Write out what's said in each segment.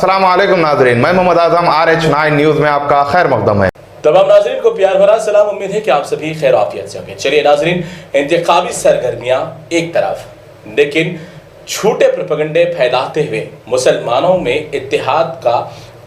अस्सलाम वालेकुम नाजरीन, मैं मोहम्मद आजम RH9 न्यूज़ में आपका खैर मकदम है। तमाम नाजरीन को प्यार भरा सलाम। उम्मीद है कि आप सभी खैर आफियत से होंगे। चलिए नाजरीन, इंतखाबी सरगर्मियां एक तरफ, लेकिन झूठे प्रोपेगेंडे फैलाते हुए मुसलमानों में इत्तेहाद का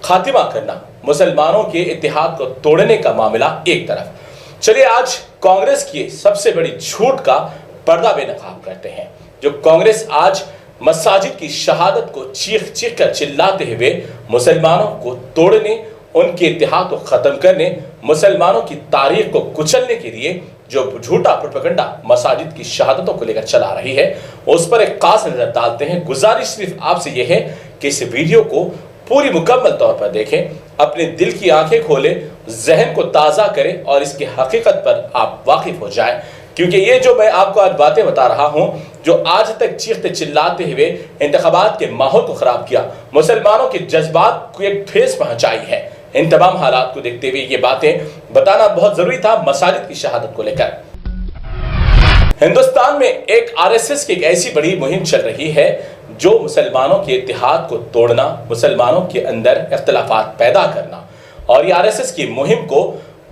खात्मा करना, मुसलमानों के इत्तेहाद को तोड़ने का मामला एक तरफ। चलिए आज कांग्रेस की सबसे बड़ी झूठ का पर्दा बेनकाब करते हैं। जो कांग्रेस आज मसाजिद की शहादत को चीख चीख कर चिल्लाते हुए मुसलमानों को तोड़ने, उनके इत्तेहाद को खत्म करने, मुसलमानों की तारीख को कुचलने के लिए जो झूठा प्रोपेगेंडा मसाजिद की शहादतों को लेकर चला रही है, उस पर एक खास नजर डालते हैं। गुजारिश सिर्फ आपसे यह है कि इस वीडियो को पूरी मुकम्मल तौर पर देखें, अपने दिल की आंखें खोलें, जहन को ताज़ा करें और इसकी हकीकत पर आप वाकिफ हो जाएं। क्योंकि ये जो मैं आपको आज बातें बता रहा हूं, जो आज तक चीखते चिल्लाते हुए इंतखाबात के माहौल को खराब किया, मुसलमानों के जज्बात को एक ठेस पहुंचाई है, इन तमाम हालात को देखते हुए ये बातें बताना बहुत जरूरी था मसाजिद की शहादत को लेकर। हिंदुस्तान में एक RSS की एक ऐसी बड़ी मुहिम चल रही है जो मुसलमानों के इत्तेहाद को तोड़ना, मुसलमानों के अंदर इख्तिलाफात पैदा करना, और ये RSS की मुहिम को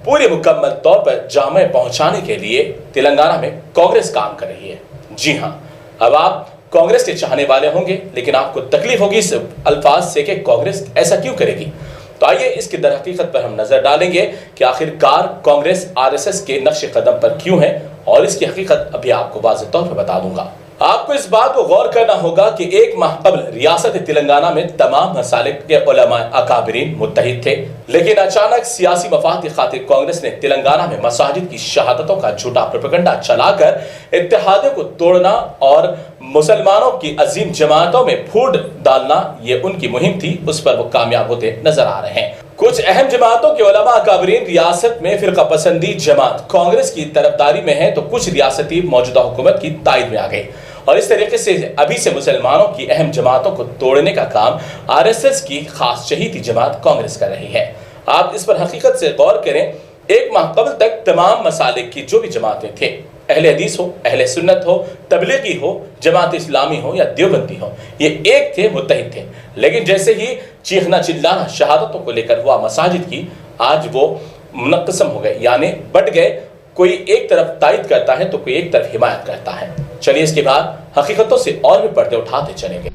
पूरे मुकम्मल तौर पर जामे पहुंचाने के लिए तेलंगाना में कांग्रेस काम कर रही है। जी हां, अब आप कांग्रेस के चाहने वाले होंगे, लेकिन आपको तकलीफ होगी इस अल्फाज से कि कांग्रेस ऐसा क्यों करेगी। तो आइए इसकी दर हकीकत पर हम नजर डालेंगे कि आखिरकार कांग्रेस RSS के नक्श कदम पर क्यों है, और इसकी हकीकत अभी आपको वाज़ेह तौर पर बता दूंगा। आपको इस बात को गौर करना होगा कि एक माह कबल रियासत तेलंगाना में तमाम मसालिक के उलमा अकाबरीन मुत्तहिद थे, लेकिन अचानक सियासी मफाद की खातिर कांग्रेस ने तेलंगाना में मसाजिद की शहादतों का झूठा प्रोपेगेंडा चलाकर इत्तेहादों को तोड़ना और मुसलमानों की अजीम जमातों में फूट डालना, ये उनकी मुहिम थी, उस पर वो कामयाब होते नजर आ रहे हैं। कुछ अहम जमातों के उलमा अकाबरीन रियासत में फिरका पसंदी जमात कांग्रेस की तरफदारी में है, तो कुछ रियासती मौजूदा हुकूमत की तायद में आ गई, और इस तरीके से अभी से मुसलमानों की अहम जमातों को तोड़ने का काम RSS की खास चहीती जमात कांग्रेस कर रही है। आप इस पर हकीकत से गौर करें, एक माह कबल तक तमाम मसालिक की जो भी जमातें थे, अहले हदीस हो, अहले सुन्नत हो, तबलीगी हो, जमात इस्लामी हो या देवबंदी हो, ये एक थे, मुत्तहिद थे। लेकिन जैसे ही चीखना चिल्लाना शहादतों को लेकर हुआ मसाजिद की, आज वो मुनक़्क़सम हो गए, यानी बढ़ गए। कोई एक तरफ तायद करता है तो कोई एक तरफ हिमायत करता है। चलिए इसके बाद हकीकतों से और भी पर्दे उठाते चलेंगे।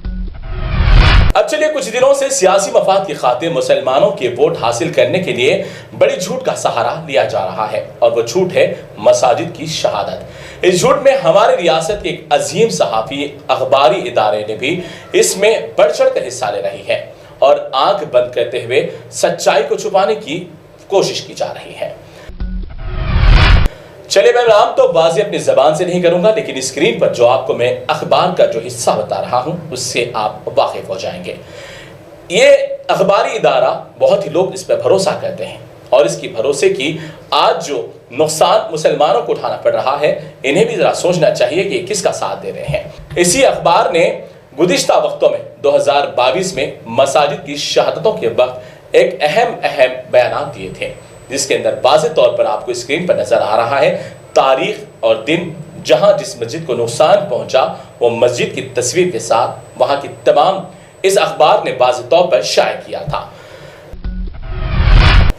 अब चलिए, कुछ दिनों से सियासी मफाद की खातिर मुसलमानों के वोट हासिल करने के लिए बड़ी झूठ का सहारा लिया जा रहा है, और वो झूठ है मसाजिद की शहादत। इस झूठ में हमारे रियासत के एक अजीम सहाफ़ी अखबारी इदारे ने भी इसमें बढ़ चढ़ कर हिस्सा ले रही है, और आंख बंद करते हुए सच्चाई को छुपाने की कोशिश की जा रही है। चलिए, मैं नाम तो बाजी अपनी जबान से नहीं करूंगा, लेकिन स्क्रीन पर जो आपको मैं अखबार का जो हिस्सा बता रहा हूं, उससे आप वाकिफ हो जाएंगे। ये अखबारी इदारा, बहुत ही लोग इस पर भरोसा करते हैं, और इसकी भरोसे की आज जो नुकसान मुसलमानों को उठाना पड़ रहा है, इन्हें भी जरा सोचना चाहिए कि किसका साथ दे रहे हैं। इसी अखबार ने गुज़िश्ता वक्तों में 2022 में मसाजिद की शहादतों के वक्त एक अहम बयान दिए थे, जिसके अंदर वाज़ेह तौर पर आपको स्क्रीन पर नजर आ रहा है तारीख और दिन जहां जिस मस्जिद को नुकसान पहुंचा, वो मस्जिद की तस्वीर के साथ वहां की तमाम इस अखबार ने वाज़ेह तौर पर शाये किया था।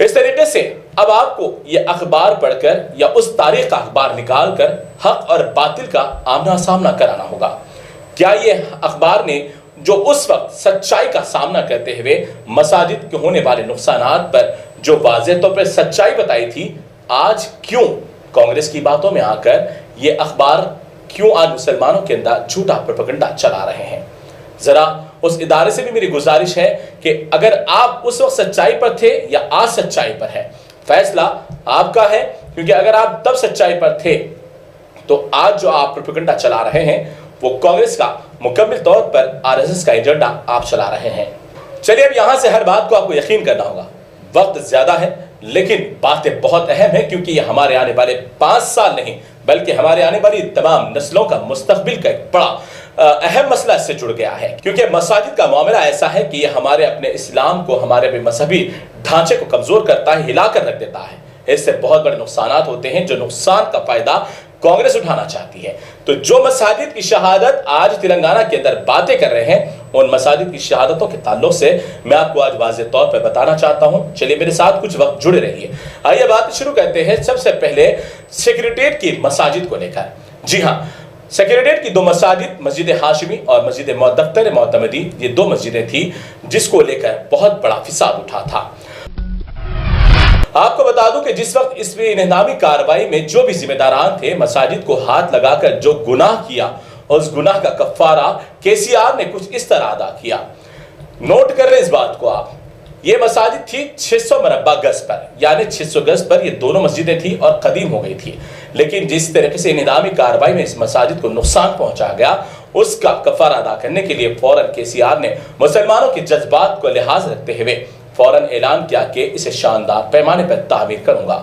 इस तरीके से अब आपको ये अखबार पढ़कर या उस तारीख का अखबार निकाल कर हक और बातिल का आमना सामना कराना होगा। क्या ये अखबार ने जो उस वक्त सच्चाई का सामना करते हुए मसाजिद के होने वाले नुकसानात पर जो वाज़ेह तौर पर सच्चाई बताई थी, आज क्यों कांग्रेस की बातों में आकर ये अखबार क्यों आज मुसलमानों के अंदर झूठा प्रोपेगेंडा चला रहे हैं? जरा उस इदारे से भी मेरी गुजारिश है कि अगर आप उस वक्त सच्चाई पर थे या आज सच्चाई पर है, फैसला आपका है। क्योंकि अगर आप तब सच्चाई पर थे तो आज जो आप प्रोपेगेंडा चला रहे हैं, वो कांग्रेस का मुकम्मल तौर पर RSS का एजेंडा आप चला रहे हैं। चलिए, अब यहां से हर बात को आपको यकीन करना होगा। वक्त ज्यादा है, लेकिन बातें बहुत अहम है, क्योंकि ये हमारे आने वाले 5 साल नहीं, बल्कि हमारे आने वाली तमाम नस्लों का मुस्तकबिल का एक बड़ा अहम मसला इससे जुड़ गया है। क्योंकि मसाजिद का मामला ऐसा है कि ये हमारे अपने इस्लाम को, हमारे अपने मजहबी ढांचे को कमजोर करता है, हिलाकर रख देता है। इससे बहुत बड़े नुकसानात होते हैं, जो नुकसान का फायदा कांग्रेस उठाना चाहती है। तो जो मसाजिद की शहादत आज तेलंगाना के अंदर बातें कर रहे हैं, उन मसाजिद की शहादतों के ताल्लुक से मैं आपको आज वाज़ेह तौर पर बताना चाहता हूं। चलिए मेरे साथ कुछ वक्त जुड़े रहिए। आइए बात शुरू करते हैं सबसे पहले सेक्रेटेरिएट की मसाजिद को लेकर। जी हाँ, सेक्रेटेरिएट की दो मसाजिद, मस्जिद हाशिमी और मस्जिद दफ्तर मोतमदी, ये दो मस्जिदें थी जिसको लेकर बहुत बड़ा फिसाद उठा था। आपको बता दूं कि जिस वक्त इस इन्हदामी कार्रवाई में जो भी जिम्मेदारान थे, मसाजिद को हाथ लगाकर जो गुनाह किया, और उस गुनाह का कफ्फारा केसीआर ने कुछ इस तरह अदा किया। नोट कर रहे हैं इस बात को आप। ये मसाजिद थी 600 मरबा गज पर, यानी 600 गज पर ये दोनों मस्जिदें थी और कदीम हो गई थी। लेकिन जिस तरीके से इन्हदामी कार्रवाई में इस मसाजिद को नुकसान पहुंचा गया, उसका कफारा अदा करने के लिए फौरन केसीआर ने मुसलमानों के जज्बात को लिहाज रखते हुए फौरन ऐलान किया कि इसे शानदार पैमाने पर तामीर करूंगा।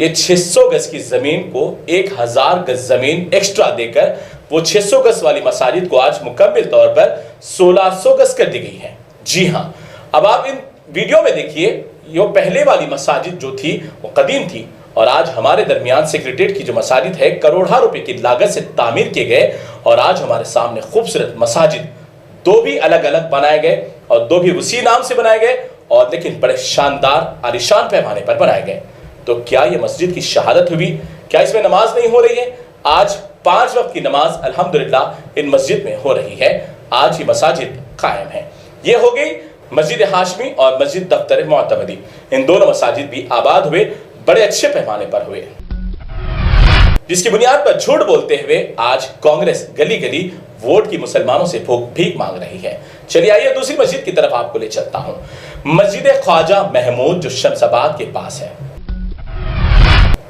ये 600 गज की जमीन को 1000 गज जमीन एक्स्ट्रा देकर वो 600 गज वाली मसाजिद को आज मुकम्मल तौर पर 1600 गज कर दी गई है। जी हाँ, अब आप इन वीडियो में देखिए, ये पहले वाली मसाजिद जो थी वो कदीम थी, और आज हमारे दरमियान सेक्रेटेरिएट की जो मसाजिद है करोड़ों रुपए की लागत से तामीर किए गए, और आज हमारे सामने खूबसूरत मसाजिद दो भी अलग अलग बनाए गए और दो भी उसी नाम से बनाए गए, और लेकिन बड़े शानदार आलिशान पैमाने पर बनाए गए। तो क्या ये मस्जिद की शहादत हुई? क्या इसमें नमाज नहीं हो रही है? आज 5 वक्त की नमाज अल्हम्दुलिल्लाह इन मस्जिद में हो रही है। आज ये मसाजिद कायम है। ये हो गई मस्जिद हाशमी और मस्जिद दफ्तर मोतमदी। इन दोनों मसाजिद भी आबाद हुए, बड़े अच्छे पैमाने पर हुए, जिसकी बुनियाद पर झूठ बोलते हुए आज कांग्रेस गली गली वोट की मुसलमानों से भीख मांग रही है। चलिए आइए दूसरी मस्जिद की तरफ आपको ले चलता हूं, मस्जिद ख्वाजा महमूद जो शमशाबाद के पास है।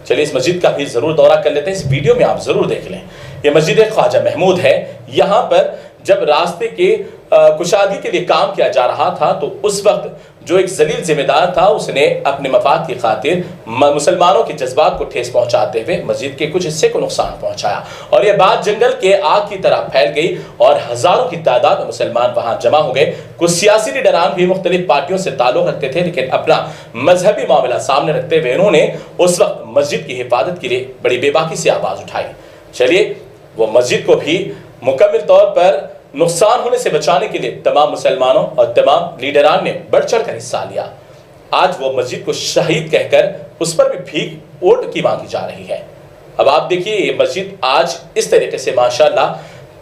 चलिए इस मस्जिद का भी जरूर दौरा कर लेते हैं, इस वीडियो में आप जरूर देख लें। ये मस्जिद ख्वाजा महमूद है। यहाँ पर जब रास्ते के कुशादगी के लिए काम किया जा रहा था, तो उस वक्त जो एक जलील जिम्मेदार था, उसने अपने मफाद की खातिर मुसलमानों के जज्बात को ठेस पहुंचाते हुए मस्जिद के कुछ हिस्से को नुकसान पहुंचाया, और यह बात जंगल के आग की तरह फैल गई और हजारों की तादाद में मुसलमान वहां जमा हो गए। कुछ सियासी लीडरान भी मुख्तलिफ पार्टियों से ताल्लुक रखते थे, लेकिन अपना मजहबी मामला सामने रखते हुए इन्होंने उस वक्त मस्जिद की हिफाजत के लिए बड़ी बेबाकी से आवाज उठाई। चलिए वो मस्जिद को भी मुकम्मल तौर पर नुकसान होने से बचाने के लिए तमाम मुसलमानों और तमाम लीडरान ने बढ़ चढ़ कर हिस्सा लिया। आज वो मस्जिद को शहीद कहकर उस पर भी भीख वोट की मांगी जा रही है। अब आप देखिए, ये मस्जिद आज इस तरीके से माशाल्लाह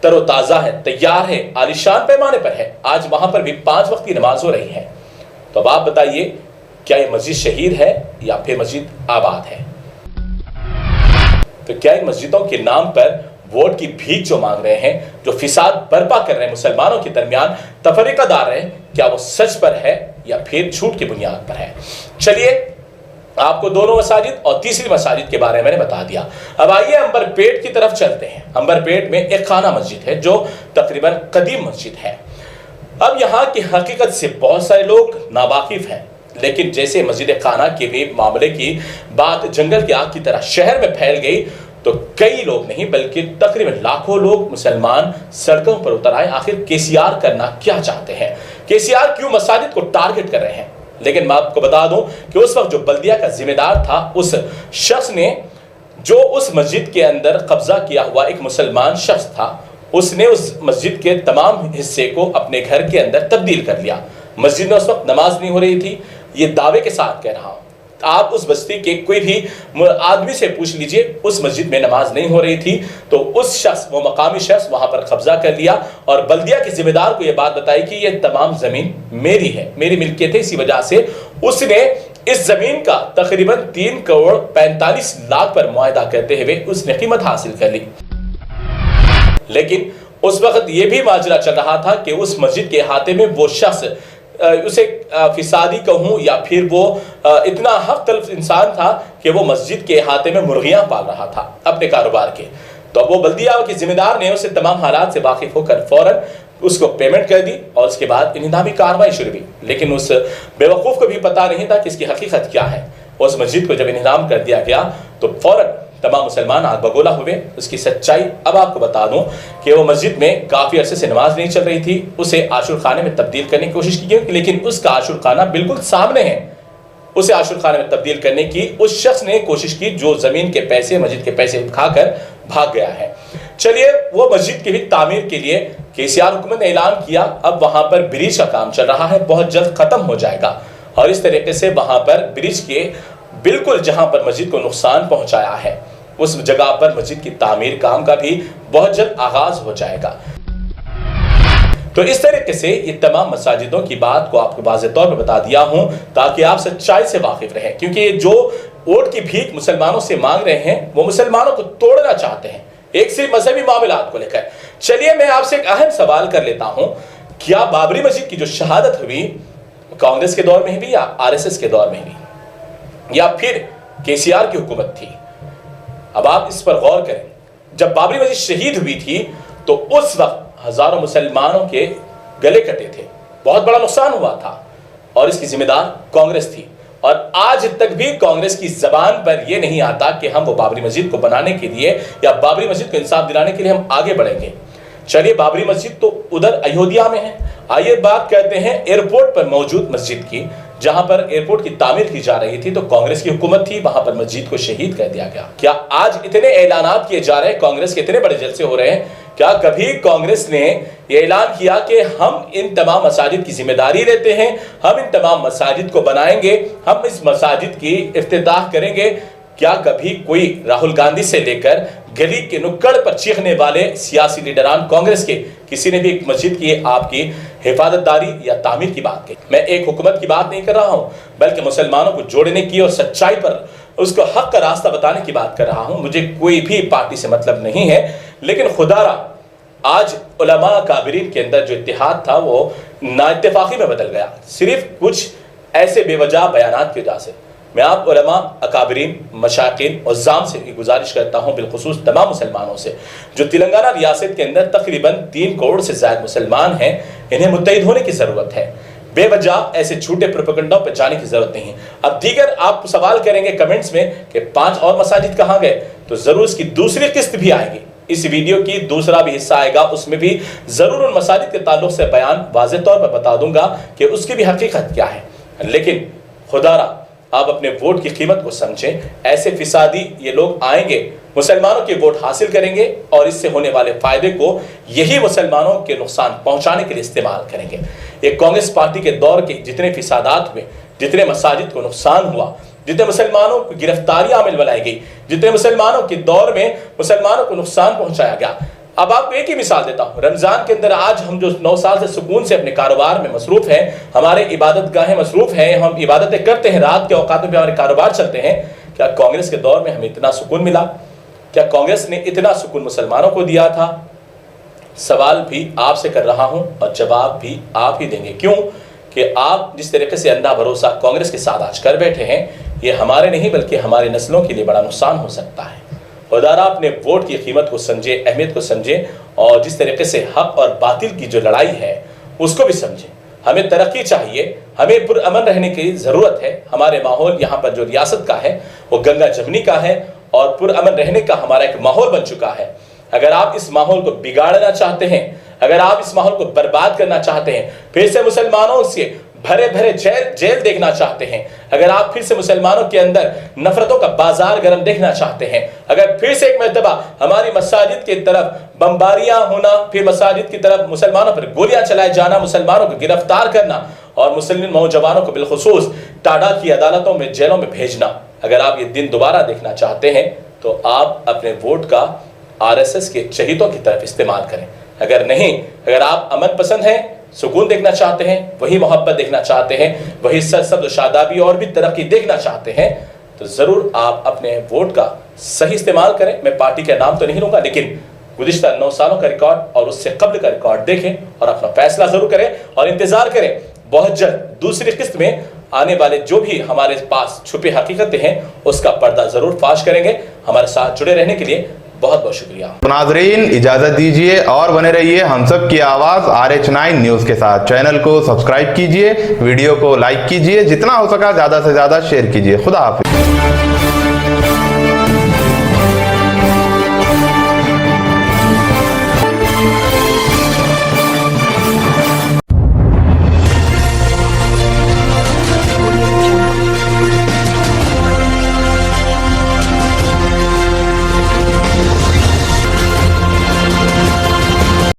तरोताज़ा है, तैयार है, आलिशान पैमाने पर है। आज वहां पर भी 5 वक्त की नमाज हो रही है। तो अब आप बताइए, क्या ये मस्जिद शहीद है या फिर मस्जिद आबाद है? तो क्या इन मस्जिदों के नाम पर वोट की भीख जो मांग रहे हैं, जो फिसाद बर्पा कर रहे हैं, मुसलमानों के दरमियान तफरीका डाल रहे हैं, क्या वो सच पर है या फिर झूठ की बुनियाद पर है? चलिए आपको दोनों मसाजिद और तीसरी मसाजिद के बारे में मैंने बता दिया। अब आइए अंबरपेट की तरफ चलते हैं। अंबरपेट में एक खाना मस्जिद है जो तकरीबन कदीम मस्जिद है। अब यहाँ की हकीकत से बहुत सारे लोग नावाकिफ हैं, लेकिन जैसे मस्जिद खाना के भी मामले की बात जंगल की आग की तरह शहर में फैल गई, तो कई लोग नहीं बल्कि तकरीबन लाखों लोग मुसलमान सड़कों पर उतर आए। आखिर केसीआर करना क्या चाहते हैं? केसीआर क्यों मसाजिद को टारगेट कर रहे हैं? लेकिन मैं आपको बता दूं कि उस वक्त जो बल्दिया का जिम्मेदार था, उस शख्स ने जो उस मस्जिद के अंदर कब्जा किया हुआ एक मुसलमान शख्स था, उसने उस मस्जिद के तमाम हिस्से को अपने घर के अंदर तब्दील कर लिया। मस्जिद में उस वक्त नमाज नहीं हो रही थी, ये दावे के साथ कह रहा हूं। आप उस बस्ती के कोई भी आदमी से पूछ लीजिए, उस मस्जिद में नमाज नहीं हो रही थी। तो उस शख्स, वो मकामी शख्स वहां पर कब्जा कर लिया और बल्दिया के जिम्मेदार को यह बात बताई कि यह तमाम जमीन मेरी है, मेरी मिल्कियत है। इसी वजह से उसने इस जमीन का तकरीबन 3 करोड़ 45 लाख पर मुआहदा करते हुए उसने कीमत हासिल कर ली। लेकिन उस वक्त यह भी माजरा चल रहा था कि उस मस्जिद के अहाते में वो शख्स, उसे फिसादी कहूँ या फिर वो इतना हक तलब इंसान था कि वो मस्जिद के अहाते में मुर्गियां पाल रहा था अपने कारोबार के। तो वो बल्दिया के जिम्मेदार ने उसे तमाम हालात से वाकिफ होकर फौरन उसको पेमेंट कर दी और उसके बाद इंतजामी कार्रवाई शुरू हुई। लेकिन उस बेवकूफ़ को भी पता नहीं था कि इसकी हकीकत क्या है। उस मस्जिद को जब इंतजाम कर दिया गया तो फौरन तमाम मुसलमान आग बगोला हुए। उसकी सच्चाई अब आपको बता दूं कि वो मस्जिद में काफ़ी अरसे से नमाज नहीं चल रही थी, उसे आशुर खाने में तब्दील करने की कोशिश की गई, लेकिन उसका आशुर खाना बिल्कुल सामने है। उसे आशुर खाने में तब्दील करने की उस शख्स ने कोशिश की जो ज़मीन के पैसे, मस्जिद के पैसे खाकर भाग गया है। चलिए, वो मस्जिद की भी तामीर के लिए केसीआर हुकूमत ने ऐलान किया, अब वहां पर ब्रिज का काम चल रहा है, बहुत जल्द खत्म हो जाएगा और इस तरीके से वहां पर ब्रिज के बिल्कुल जहां पर मस्जिद को नुकसान पहुंचाया है उस जगह पर मस्जिद की तामीर काम का भी बहुत जल्द आगाज हो जाएगा। तो इस तरीके से ये तमाम मसाजिदों की बात को आपको वाज़ेह तौर पर बता दिया हूं ताकि आप सच्चाई से वाकिफ रहें, क्योंकि ये जो वोट की भीख मुसलमानों से मांग रहे हैं वो मुसलमानों को तोड़ना चाहते हैं, एक सिर्फ मजहबी मामलात को लेकर। चलिए, मैं आपसे एक अहम सवाल कर लेता हूं, क्या बाबरी मस्जिद की जो शहादत हुई कांग्रेस के दौर में भी या आरएसएस के दौर में भी या फिर केसीआर की हुकूमत थी? अब आप इस पर गौर करें, जब बाबरी मस्जिद शहीद हुई थी तो उस वक्त हजारों मुसलमानों के गले कटे थे, बहुत बड़ा नुकसान हुआ था और इसकी जिम्मेदार कांग्रेस थी। और आज तक भी कांग्रेस की जबान पर यह नहीं आता कि हम वो बाबरी मस्जिद को बनाने के लिए या बाबरी मस्जिद को इंसाफ दिलाने के लिए हम आगे बढ़ेंगे। चलिए, बाबरी मस्जिद तो उधर अयोध्या में है, आइए बात करते हैं एयरपोर्ट पर मौजूद मस्जिद की, जहां पर एयरपोर्ट की तामीर की जा रही थी तो कांग्रेस की हुकूमत थी, वहां पर मस्जिद को शहीद कर दिया गया। क्या आज इतने ऐलानात किए जा रहे हैं, कांग्रेस के इतने बड़े जलसे हो रहे हैं, क्या कभी कांग्रेस ने यह ऐलान किया कि हम इन तमाम मसाजिद की जिम्मेदारी लेते हैं, हम इन तमाम मसाजिद को बनाएंगे, हम इस मसाजिद की इफ्तिताह करेंगे? क्या कभी कोई राहुल गांधी से लेकर गली के नुक्कड़ पर चीखने वाले सियासी लीडरान कांग्रेस के किसी ने भी एक मस्जिद की आपकी हिफाजतदारी या तामीर की बात की? मैं एक हुकूमत की बात नहीं कर रहा हूं, बल्कि मुसलमानों को जोड़ने की और सच्चाई पर उसको हक का रास्ता बताने की बात कर रहा हूं। मुझे कोई भी पार्टी से मतलब नहीं है, लेकिन खुदारा आज उलमा काबिरीन के अंदर जो इत्तेहाद था वो नाइत्तेफाकी में बदल गया, सिर्फ कुछ ऐसे बेवजह बयानात की वजह से। मैं आप उलमा अकाबरीन मशाकिन और जाम से गुजारिश करता हूं, बिलखुसूस तमाम मुसलमानों से जो तेलंगाना रियासत के अंदर तकरीबन 3 करोड़ से ज्यादा मुसलमान हैं, इन्हें मुत्तहिद होने की जरूरत है। बेवजह ऐसे झूठे प्रोपेगेंडा पर जाने की जरूरत नहीं है। अब दीगर आप सवाल करेंगे कमेंट्स में कि 5 और मसाजिद कहां गए, तो जरूर इसकी दूसरी किस्त भी आएगी, इस वीडियो की दूसरा भी हिस्सा आएगा, उसमें भी जरूर उन मसाजिद के ताल्लुक से बयान वाज़ेह तौर पर बता दूंगा कि उसकी भी हकीकत क्या है। लेकिन खुदारा आप अपने वोट की कीमत को समझें, ऐसे फिसादी ये लोग आएंगे, मुसलमानों के वोट हासिल करेंगे और इससे होने वाले फायदे को यही मुसलमानों के नुकसान पहुंचाने के लिए इस्तेमाल करेंगे। एक कांग्रेस पार्टी के दौर के जितने फिसादात हुए, जितने मसाजिद को नुकसान हुआ, जितने मुसलमानों को गिरफ्तारियां अमल बनाई गई, जितने मुसलमानों के दौर में मुसलमानों को नुकसान पहुंचाया गया। अब आपको एक ही मिसाल देता हूं, रमजान के अंदर आज हम जो 9 साल से सुकून से अपने कारोबार में मसरूफ हैं, हमारे इबादत गाहें मसरूफ हैं, हम इबादतें करते हैं, रात के औकात में हमारे कारोबार चलते हैं, क्या कांग्रेस के दौर में हमें इतना सुकून मिला? क्या कांग्रेस ने इतना सुकून मुसलमानों को दिया था? सवाल भी आपसे कर रहा हूं और जवाब भी आप ही देंगे। क्यों कि आप जिस तरीके से अंधा भरोसा कांग्रेस के साथ आज कर बैठे हैं, ये हमारे नहीं बल्कि हमारी नस्लों के लिए बड़ा नुकसान हो सकता है। खुदारा अपने वोट की कीमत को समझे, अहमियत को समझे और जिस तरीके से हक और बातिल की जो लड़ाई है उसको भी समझें। हमें तरक्की चाहिए, हमें पुरअमन रहने की ज़रूरत है। हमारे माहौल यहाँ पर जो रियासत का है वो गंगा जमनी का है और पुरअमन रहने का हमारा एक माहौल बन चुका है। अगर आप इस माहौल को बिगाड़ना चाहते हैं, अगर आप इस माहौल को बर्बाद करना चाहते हैं, फिर से मुसलमानों से भरे भरे जेल देखना चाहते हैं, अगर आप फिर से मुसलमानों के अंदर नफरतों का बाजार गर्म देखना चाहते हैं, अगर फिर से एक मर्तबा हमारी मसाजिद की तरफ बमबारियां होना, फिर मसाजिद की तरफ मुसलमानों पर गोलियां चलाए जाना, मुसलमानों को गिरफ्तार करना और मुस्लिम नौजवानों को बिलखुसूस टाडा की अदालतों में, जेलों में भेजना, अगर आप ये दिन दोबारा देखना चाहते हैं तो आप अपने वोट का आरएसएस के चहीतों की तरफ इस्तेमाल करें। अगर नहीं, अगर आप अमन पसंद हैं, सुकून देखना चाहते हैं, वही मोहब्बत देखना चाहते हैं, वही सरसब्ज़ शादाबी और भी तरक्की देखना चाहते हैं, तो ज़रूर आप अपने वोट का सही इस्तेमाल करें। मैं पार्टी का नाम तो नहीं लूँगा, लेकिन गुज़िश्ता 9 सालों का रिकॉर्ड और उससे कबल का रिकॉर्ड देखें और अपना फैसला ज़रूर करें और इंतज़ार करें। बहुत जल्द दूसरी किस्त में आने वाले जो भी हमारे पास छुपी हकीकतें हैं उसका पर्दा ज़रूर फाश करेंगे। हमारे साथ जुड़े रहने के लिए बहुत बहुत शुक्रिया। नाज़रीन, इजाजत दीजिए और बने रहिए हम सब की आवाज RH9 न्यूज के साथ। चैनल को सब्सक्राइब कीजिए, वीडियो को लाइक कीजिए, जितना हो सका ज्यादा से ज्यादा शेयर कीजिए। खुदा हाफिज।